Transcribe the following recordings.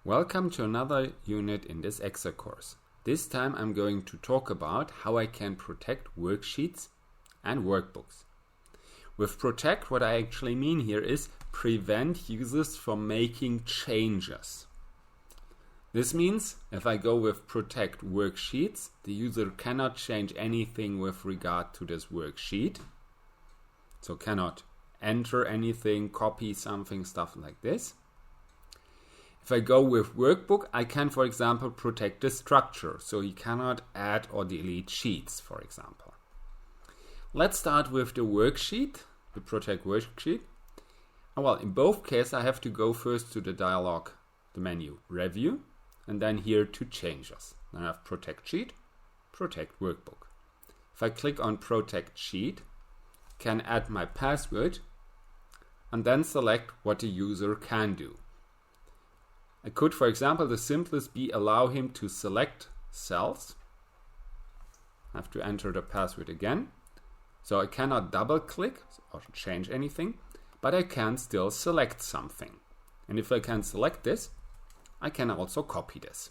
Welcome to another unit in this Excel course. This time I'm going to talk about how I can protect worksheets and workbooks. With protect, what I actually mean here is prevent users from making changes. This means if I go with protect worksheets, the user cannot change anything with regard to this worksheet. So cannot enter anything, copy something, stuff like this. If I go with workbook, I can, for example, protect the structure. So he cannot add or delete sheets, for example. Let's start with the worksheet, the protect worksheet. Well, in both cases, I have to go first to the dialog, the menu, review, and then here to changes. Then I have protect sheet, protect workbook. If I click on protect sheet, I can add my password and then select what the user can do. I could, for example, the simplest be allow him to select cells. I have to enter the password again. So I cannot double click or change anything, but I can still select something. And if I can select this, I can also copy this.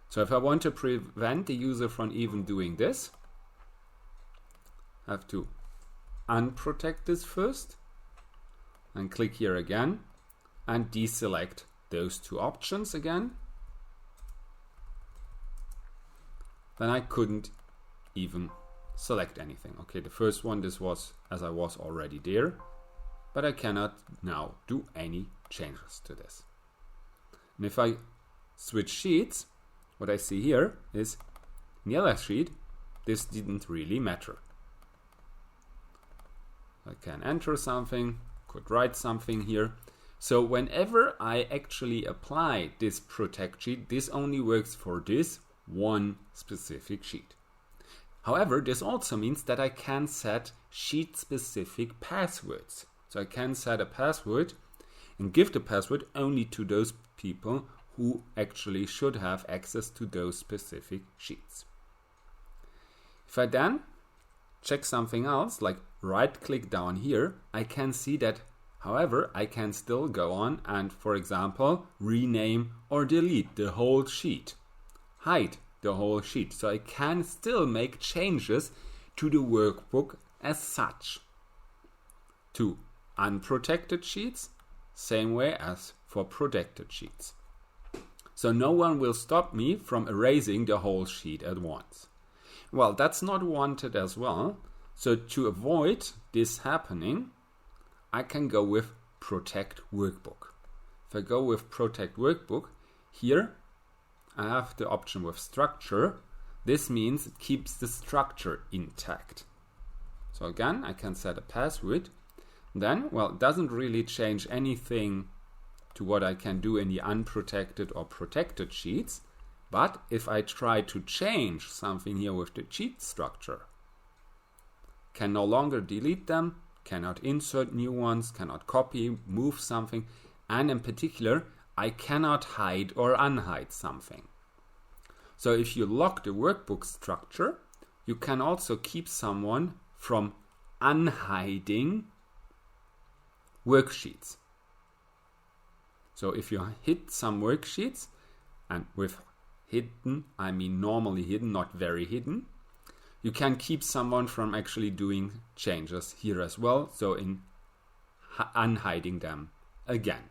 So if I want to prevent the user from even doing this, I have to unprotect this first and click here again and deselect those two options again. Then I couldn't even select anything. Okay, the first one, this was as I was already there, but I cannot now do any changes to this. And if I switch sheets, what I see here is in the other sheet, this didn't really matter. I can enter something, could write something here. So whenever I actually apply this protect sheet, this only works for this one specific sheet. However, this also means that I can set sheet-specific passwords. So I can set a password and give the password only to those people who actually should have access to those specific sheets. If I then check something else, like right-click down here, I can see that, however, I can still go on and, for example, rename or delete the whole sheet, hide the whole sheet. So I can still make changes to the workbook as such. To unprotected sheets, same way as for protected sheets. So no one will stop me from erasing the whole sheet at once. Well, that's not wanted as well. So to avoid this happening, I can go with protect workbook. If I go with protect workbook, here I have the option with structure. This means it keeps the structure intact. So again, I can set a password. Then, well, it doesn't really change anything to what I can do in the unprotected or protected sheets. But if I try to change something here with the sheet structure, can no longer delete them, cannot insert new ones, cannot copy, move something, and in particular, I cannot hide or unhide something. So if you lock the workbook structure, you can also keep someone from unhiding worksheets. So if you hid some worksheets, and with hidden, I mean normally hidden, not very hidden, you can keep someone from actually doing changes here as well, so in unhiding them again.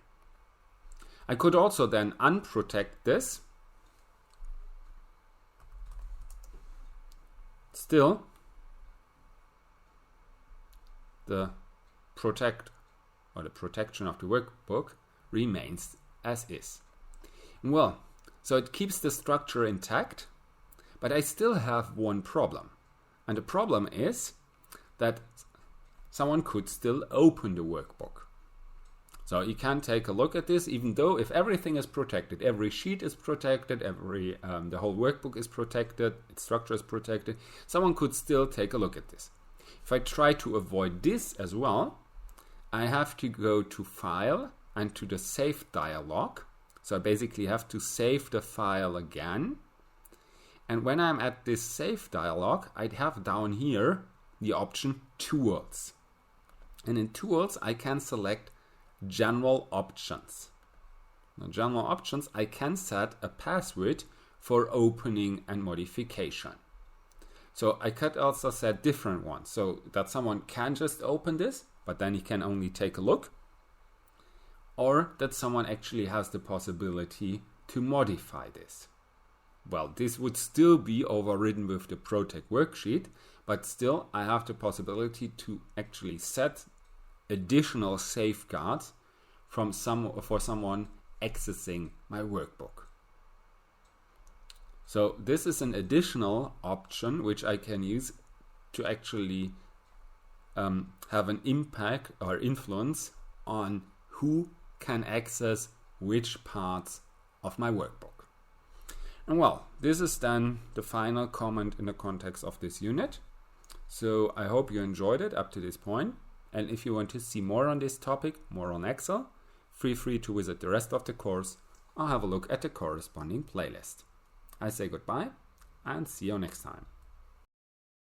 I could also then unprotect this. Still, the protect or the protection of the workbook remains as is. Well, so it keeps the structure intact, but I still have one problem. And the problem is that someone could still open the workbook. So you can take a look at this, even though if everything is protected, every sheet is protected, the whole workbook is protected, its structure is protected, someone could still take a look at this. If I try to avoid this as well, I have to go to File and to the Save dialog. So I basically have to save the file again. And when I'm at this Save dialog, I'd have down here the option Tools. And in Tools, I can select General Options. Now, general options, I can set a password for opening and modification. So I could also set different ones so that someone can just open this, but then he can only take a look, or that someone actually has the possibility to modify this. Well, this would still be overridden with the Protect worksheet, but still I have the possibility to actually set additional safeguards for someone accessing my workbook. So this is an additional option which I can use to actually have an impact or influence on who can access which parts of my workbook. And well, this is then the final comment in the context of this unit. So I hope you enjoyed it up to this point. And if you want to see more on this topic, more on Excel, feel free to visit the rest of the course or have a look at the corresponding playlist. I say goodbye and see you next time.